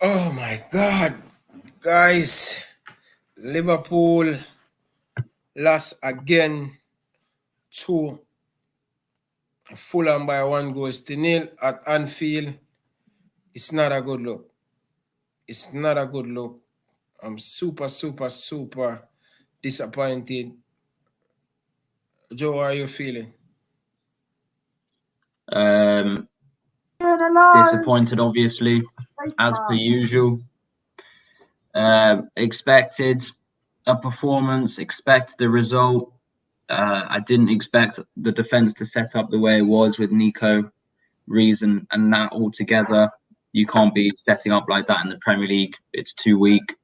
Oh my God, guys! Liverpool lost again to Fulham by 1-0 at Anfield. It's not a good look. It's not a good look. I'm super, super, super disappointed. Joe, how are you feeling? Disappointed, obviously, as per usual. Expected a performance, expected the result. I didn't expect the defence to set up the way it was with Nico, Reason, and that all together. You can't be setting up like that in the Premier League. It's too weak.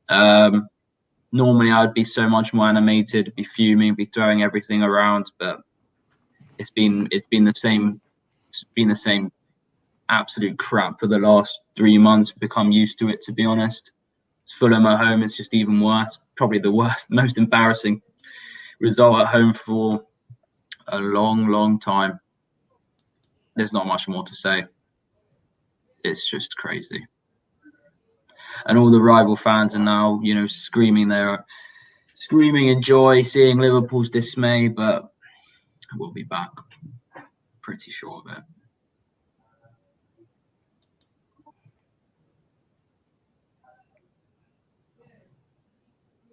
Normally, I would be so much more animated, be fuming, be throwing everything around, but it's been the same. It's been the same absolute crap for the last 3 months. Become used to it, to be honest. Fulham at home is just even worse. Probably the worst, most embarrassing result at home for a long, long time. There's not much more to say. It's just crazy. And all the rival fans are now, screaming in joy, seeing Liverpool's dismay, but we'll be back. Pretty sure of it.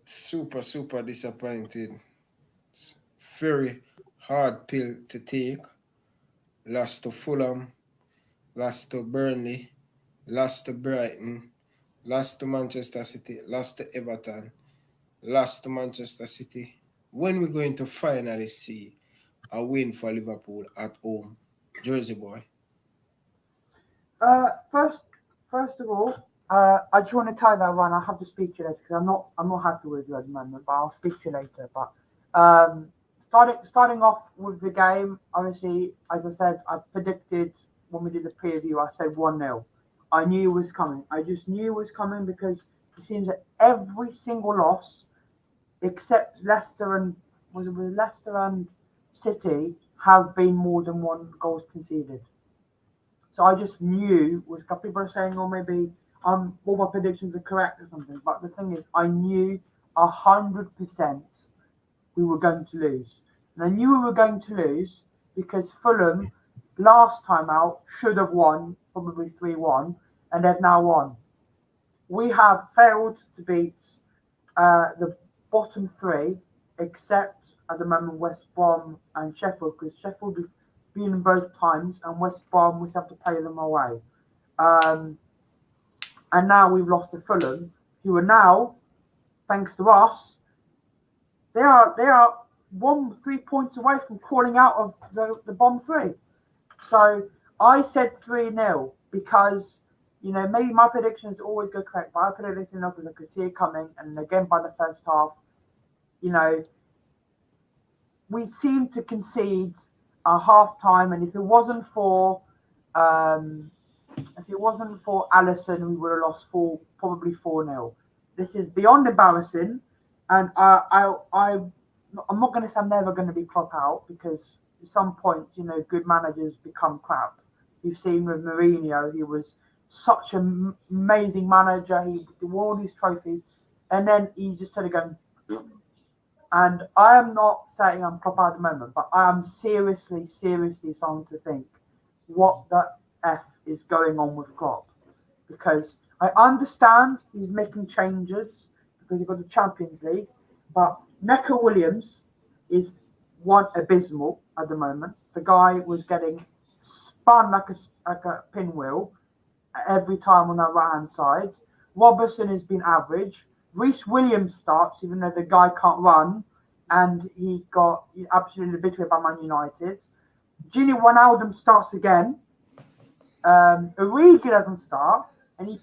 Super, super disappointed. Very hard pill to take. Lost to Fulham, lost to Burnley, lost to Brighton, lost to Manchester City, lost to Everton, lost to Manchester City. When we're going to finally see a win for Liverpool at home, Jersey boy? First of all, I just want to tell that one. I have to speak to you later because I'm not happy with you at the moment, but I'll speak to you later. But starting off with the game, obviously, as I said, I predicted when we did the preview, I said 1-0. I knew it was coming. I just knew it was coming because it seems that every single loss, except Leicester and City, have been more than one goals conceded. So I just knew, was a couple people are saying, oh, maybe all my predictions are correct or something. But the thing is, I knew 100% we were going to lose. And I knew we were going to lose because Fulham, last time out, should have won, probably 3-1, and they've now won. We have failed to beat the bottom three, except at the moment West Brom and Sheffield, because Sheffield have been both times, and West Brom we have to play them away. And now we've lost to Fulham, who are now, thanks to us, they are 3 points away from crawling out of the bottom three. So I said 3-0 because, maybe my predictions always go correct, but I put everything up because I could see it coming. And again, by the first half, we seemed to concede a half time, and if it wasn't for Alisson, we would have lost probably 4-0. This is beyond embarrassing, and I'm not going to say I'm never going to be Klopp out because at some points, good managers become crap. You've seen with Mourinho, he was such an amazing manager. He won all these trophies, and then he just started going. And I am not saying I'm Klopp out at the moment, but I am seriously starting to think what the F is going on with Klopp. Because I understand he's making changes because he got the Champions League, but Neco Williams is one abysmal at the moment. The guy was getting spun like a pinwheel every time on that right-hand side. Robertson has been average. Reece Williams starts, even though the guy can't run, and he got absolutely obliterated by Man United. Gini Wijnaldum starts again. Origi doesn't start, and he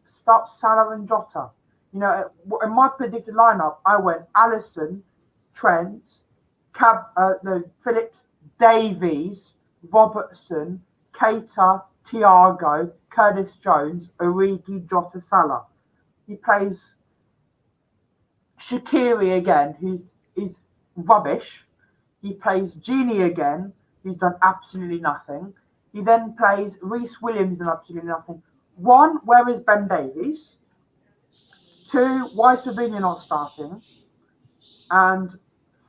starts Salah and Jota. In my predicted lineup, I went Alisson, Trent, Phillips, Davies, Robertson, Keita, Thiago, Curtis Jones, Origi, Jota, Salah. He plays Shaqiri again, who's rubbish. He plays Genie again, who's done absolutely nothing. He then plays Reece Williams and absolutely nothing. 1, where is Ben Davies? 2, why is Fabinho not starting? And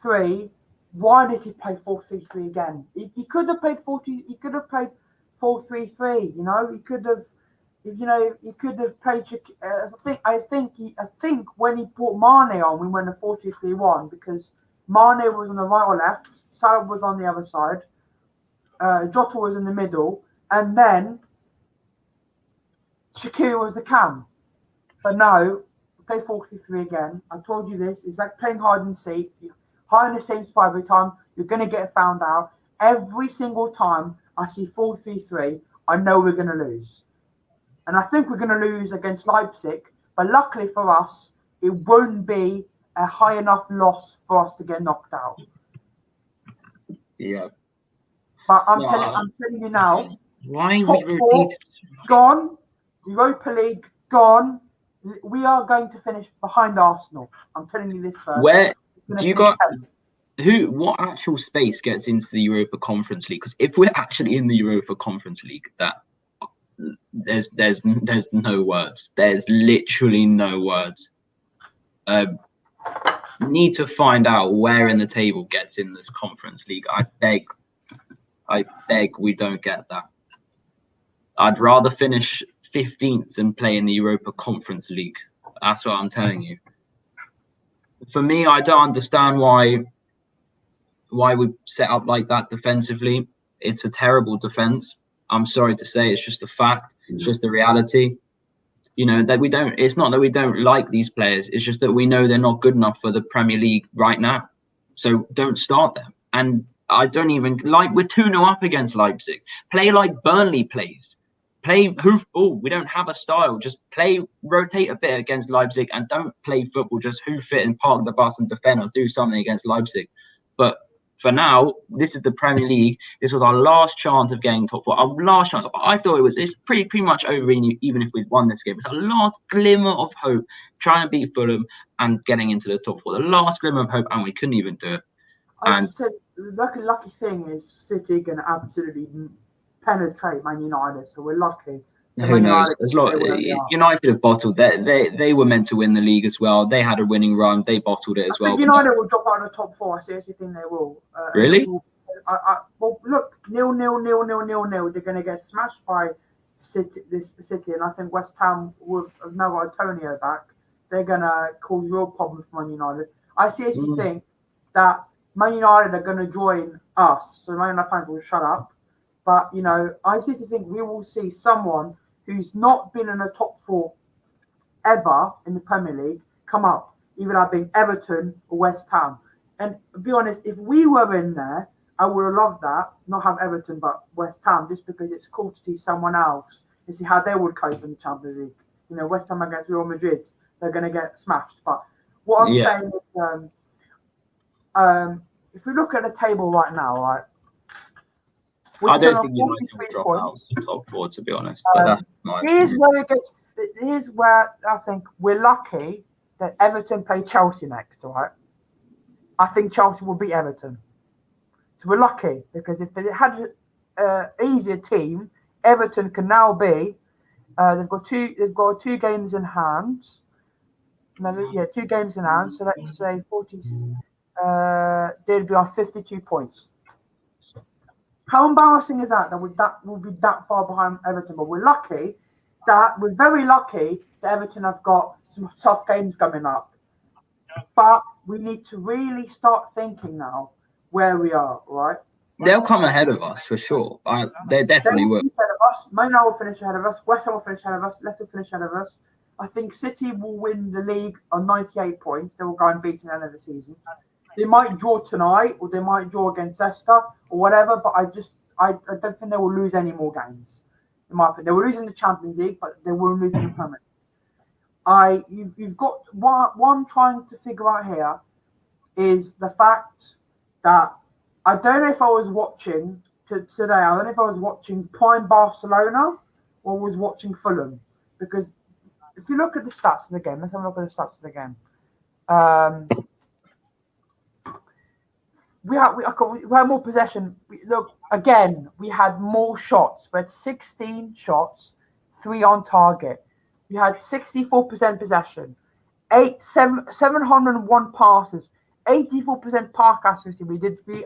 3, why does he play 4-3-3 again? He could have played 40. He could have played 4-3-3. You know, he could have. You know, he could have played. I think when he brought Mane on, we went a 4-2-3-1 because Mane was on the right or left, Salah was on the other side, Jota was in the middle, and then Shaqiri was the cam. But no, we play 4-3-3 again. I told you this. It's like playing hide and seek. Hide in the same spot every time. You're going to get found out. Every single time I see 4-3-3, I know we're going to lose. And I think we're going to lose against Leipzig. But luckily for us, it won't be a high enough loss for us to get knocked out. Yeah. But I'm telling you now, why top we 4 gone, Europa League gone. We are going to finish behind Arsenal. I'm telling you this first. Where do you got? What actual space gets into the Europa Conference League? Because if we're actually in the Europa Conference League, that there's no words. There's literally no words. Need to find out where in the table gets in this Conference League. I beg we don't get that. I'd rather finish 15th than play in the Europa Conference League. That's what I'm telling you. For me, I don't understand why we set up like that defensively. It's a terrible defense. I'm sorry to say, it's just a fact. It's just the reality. You know, that we don't, it's not that we don't like these players. It's just that we know they're not good enough for the Premier League right now. So don't start them. And I don't even like, we're 2-0 up against Leipzig. Play like Burnley plays. Play hoof ball. We don't have a style. Just rotate a bit against Leipzig and don't play football. Just hoof it and park the bus and defend or do something against Leipzig. But for now, this is the Premier League. This was our last chance of getting top 4. Our last chance. I thought it's pretty much over even if we'd won this game. It's our last glimmer of hope trying to beat Fulham and getting into the top 4. The last glimmer of hope, and we couldn't even do it. I said the lucky thing is City can absolutely penetrate Man United, so we're lucky. Who knows? United have bottled. They were meant to win the league as well. They had a winning run. They bottled it as well. United will drop out of the top 4. I seriously think they will. Really? Well, look, 0-0. They're going to get smashed by City, and I think West Ham with no Antonio back, they're going to cause real problems for Man United. I seriously think that Man United are going to join us, so Man United fans will shut up. But, you know, I seriously think we will see someone who's not been in the top 4 ever in the Premier League come up, either that being Everton or West Ham. And to be honest, if we were in there, I would have loved that, not have Everton, but West Ham, just because it's cool to see someone else and see how they would cope in the Champions League. You know, West Ham against Real Madrid, they're going to get smashed. But what I'm saying is, if we look at the table right now, right, I don't think United will drop out of the top 4, to be honest. Here's where I think we're lucky that Everton play Chelsea next, right? I think Chelsea will beat Everton. So we're lucky because if they had an easier team, Everton can now be. They've got two games in hand. No, 2 games in hand. So let's say 40. They'd be on 52 points. How embarrassing is that will be that far behind Everton? But we're very lucky that Everton have got some tough games coming up. But we need to really start thinking now where we are, right? They'll come ahead of us for sure. They definitely will. Man United will finish ahead of us. West Ham will finish ahead of us. Leicester will finish ahead of us. I think City will win the league on 98 points. They will go and beat at the end of the season. They might draw tonight, or they might draw against Leicester, or whatever. But I don't think they will lose any more games. In my opinion, they will lose in the Champions League, but they won't lose in the Premier League. You've got what I'm trying to figure out here is the fact that I don't know if I was watching today. I don't know if I was watching Prime Barcelona or was watching Fulham, because if you look at the stats of the game, let's have a look at the stats of the game. we had more possession. Look, again, we had more shots. We had 16 shots, 3 on target. We had 64% possession, 701 passes, 84% pass accuracy. We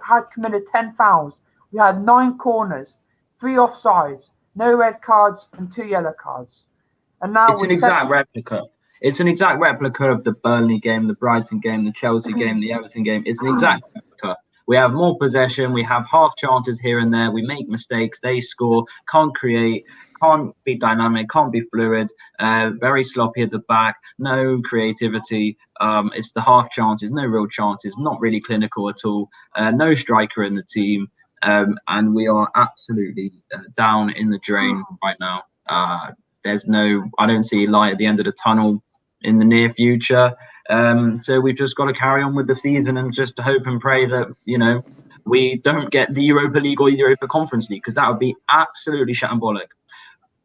had committed 10 fouls. We had 9 corners, 3 offsides, no red cards, and 2 yellow cards. And now it's an exact replica. It's an exact replica of the Burnley game, the Brighton game, the Chelsea game, the Everton game. It's an exact replica. We have more possession. We have half chances here and there. We make mistakes. They score. Can't create. Can't be dynamic. Can't be fluid. Very sloppy at the back. No creativity. It's the half chances. No real chances. Not really clinical at all. No striker in the team. And we are absolutely down in the drain right now. I don't see light at the end of the tunnel in the near future. So we've just got to carry on with the season and just hope and pray that, we don't get the Europa League or Europa Conference League, because that would be absolutely shambolic.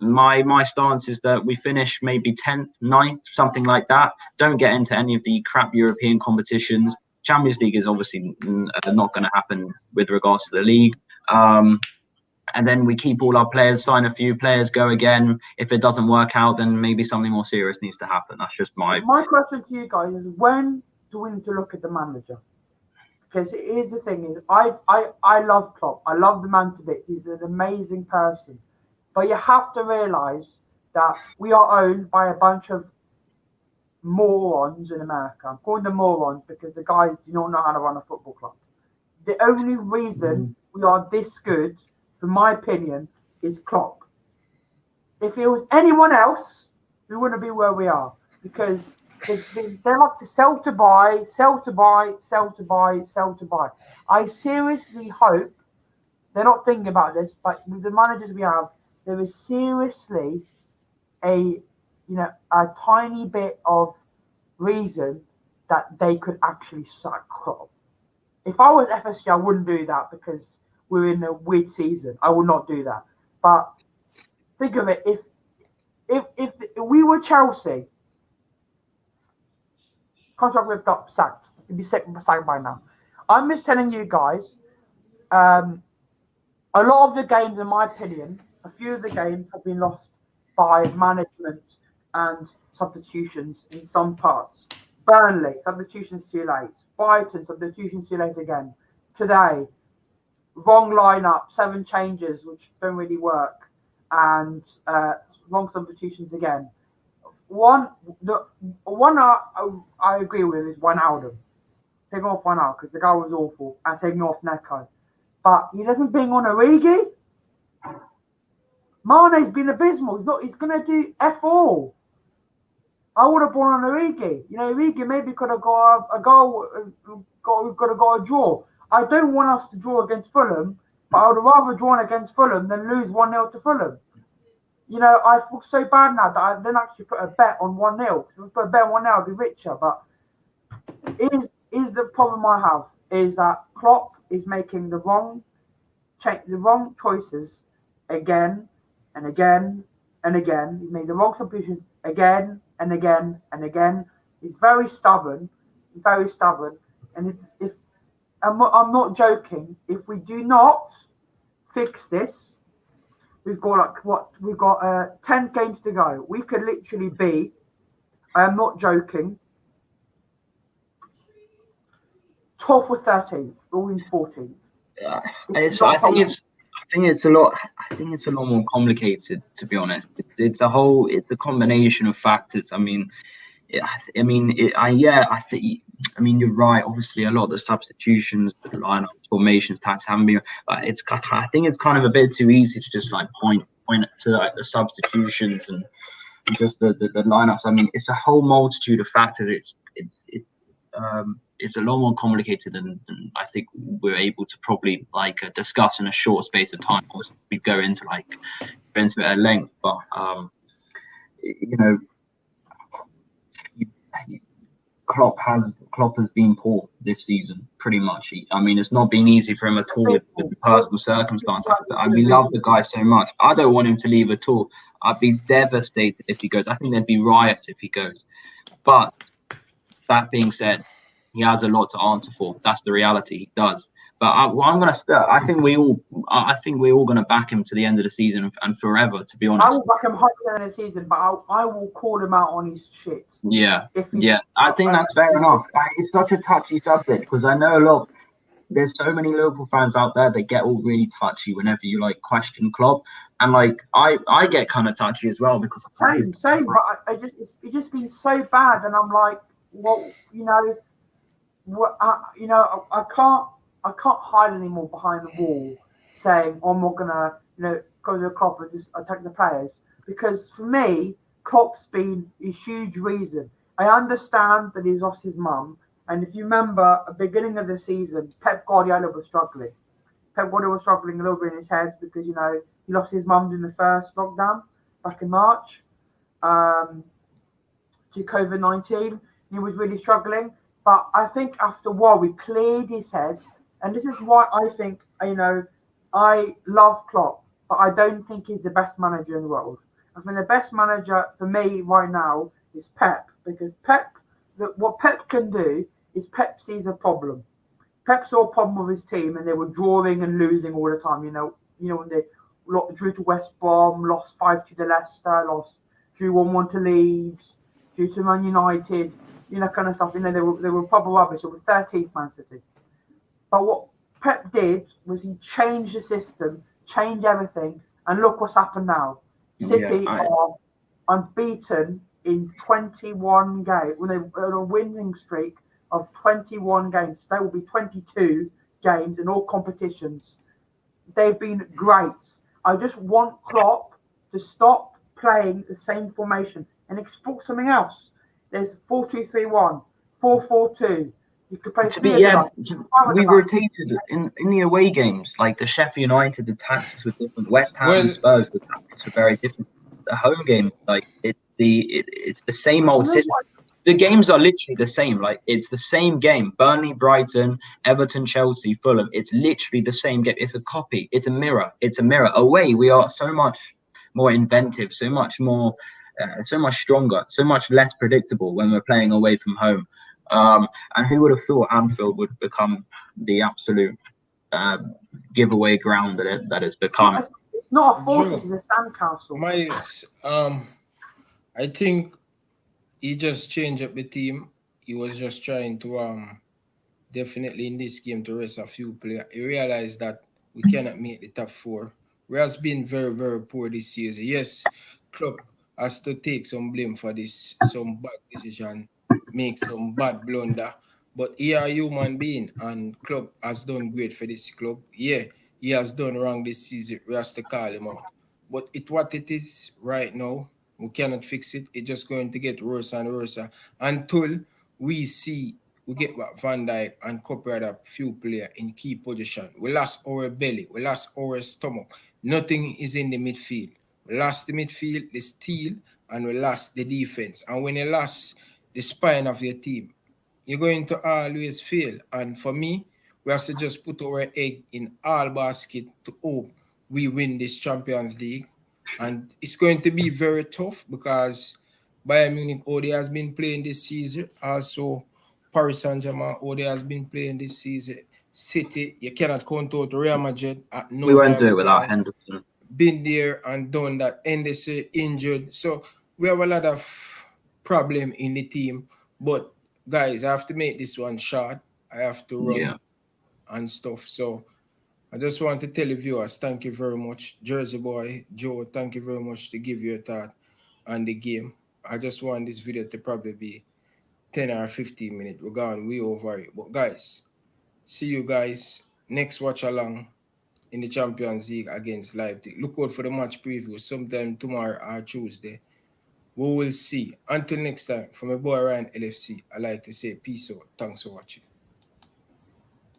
My stance is that we finish maybe 10th, 9th, something like that. Don't get into any of the crap European competitions. Champions League is obviously not going to happen with regards to the league. And then we keep all our players, sign a few players, go again. If it doesn't work out, then maybe something more serious needs to happen. That's just my question to you guys is, when do we need to look at the manager? Because here's the thing: is I love Klopp. I love the man to bits. He's an amazing person. But you have to realise that we are owned by a bunch of morons in America. I'm calling them morons because the guys do not know how to run a football club. The only reason we are this good, in my opinion, is Klopp. If it was anyone else, we wouldn't be where we are, because they like to sell to buy, sell to buy, sell to buy, sell to buy. I seriously hope they're not thinking about this, but with the managers we have, there is seriously a tiny bit of reason that they could actually sack Klopp. If I was FSG, I wouldn't do that because we're in a weird season. I would not do that. But think of it: if we were Chelsea, contract ripped up, sacked. He'd be sacked by now. I'm just telling you guys. A lot of the games, in my opinion, a few of the games have been lost by management and substitutions in some parts. Burnley, substitutions too late. Brighton, substitutions too late again. Today, wrong lineup, 7 changes which don't really work, and wrong substitutions again. One I agree with is Wijnaldum. Taking off Wijnaldum because the guy was awful, and taking off Neco. But he doesn't bring on Origi. Mane's been abysmal. He's going to do F all. I would have brought on Origi. Origi maybe could have got a goal, could have got a draw. I don't want us to draw against Fulham, but I would rather draw against Fulham than lose 1-0 to Fulham. I feel so bad now that I didn't actually put a bet on 1-0. Because if I put a bet on 1-0, I'd be richer. But is the problem I have is that Klopp is making the wrong choices again and again and again. He's made the wrong substitutions again and again and again. He's very stubborn, and if I'm not joking, if we do not fix this, we've got 10 games to go. We could literally be, I am not joking, 12th or 13th, or even 14th. I think it's a lot more complicated, to be honest. It's a combination of factors. You're right. Obviously, a lot of the substitutions, the lineup formations, tactics haven't been. But I think it's kind of a bit too easy to just point to the substitutions and just the lineups. It's a whole multitude of factors. It's a lot more complicated than I think we're able to probably discuss in a short space of time. We go into it at length, but Klopp has been poor this season, pretty much. It's not been easy for him at all with the personal circumstances. We love the guy so much. I don't want him to leave at all. I'd be devastated if he goes. I think there'd be riots if he goes. But that being said, he has a lot to answer for. That's the reality. He does. But I'm gonna start. I think we all gonna back him to the end of the season and forever. To be honest, I will back him higher than the season, but I will call him out on his shit. Yeah, If I think that's fair enough. It's such a touchy subject because I know there's so many Liverpool fans out there that get all really touchy whenever you like question Klopp, and like I get kind of touchy as well because same. But it's just been so bad, and I'm like, well, I can't hide anymore behind the wall saying, oh, I'm not gonna, go to Klopp and just attack the players, because for me, Klopp's been a huge reason. I understand that he's lost his mum, and if you remember, at the beginning of the season, Pep Guardiola was struggling. Pep Guardiola was struggling a little bit in his head because he lost his mum in the first lockdown back in March to COVID-19. He was really struggling. But I think after a while, we cleared his head. And this is why I think, I love Klopp, but I don't think he's the best manager in the world. I think the best manager for me right now is Pep, because what Pep can do is Pep sees a problem. Pep saw a problem with his team, and they were drawing and losing all the time. When they drew to West Brom, lost 5-2 to Leicester, drew 1-1 to Leeds, drew to Man United, kind of stuff. They were proper rubbish. They were 13th Man City. But what Pep did was he changed the system, changed everything, and look what's happened now. City are unbeaten in 21 games. When they're on a winning streak of 21 games, they will be 22 games in all competitions. They've been great. I just want Klopp to stop playing the same formation and explore something else. There's 4-2-3-1, 4-4-2. You could play we rotated in the away games, like the Sheffield United, the tactics were different. West Ham and Spurs, the tactics were very different. The home game, like it's the same old system. The games are literally the same. Like it's the same game. Burnley, Brighton, Everton, Chelsea, Fulham. It's literally the same game. It's a copy. It's a mirror. Away, we are so much more inventive, so much more, so much stronger, so much less predictable when we're playing away from home. And who would have thought Anfield would become the absolute giveaway ground that it's become? It's not a fortress; it's a sandcastle. I think he just changed up the team. He was just trying to definitely in this game to rest a few players. He realized that we cannot make the top four. We has been very, very poor this season. Yes, Klopp has to take some blame for this, some bad decision, make some bad blunder. But he are a human being, and Klopp has done great for this club. Yeah, he has done wrong this season. We have to call him out. But what it is right now, we cannot fix it. It's just going to get worse and worse until we get Van Dijk and couple a few players in key position. We lost our belly. We lost our stomach. Nothing is in the midfield. We lost the midfield, the steel, and we lost the defense. And when you lost the spine of your team, you're going to always fail. And for me, we have to just put our egg in all basket to hope we win this Champions League. And it's going to be very tough because Bayern Munich, they has been playing this season. Also, Paris Saint-Germain, they has been playing this season. City, you cannot count out Real Madrid at no We won't time do it without Henderson. Been there and done that. Henderson injured. So we have a lot of problem in the team. But guys, I have to make this one short. I have to run and stuff. So I just want to tell the viewers, thank you very much. Jersey Boy, Joe, thank you very much to give your thought on the game. I just want this video to probably be 10 or 15 minutes. We're gone way over it. But guys, see you guys next watch along in the Champions League against Leipzig. Look out for the match preview sometime tomorrow or Tuesday. We will see. Until next time, from my boy Ryan LFC, I like to say peace out. Thanks for watching.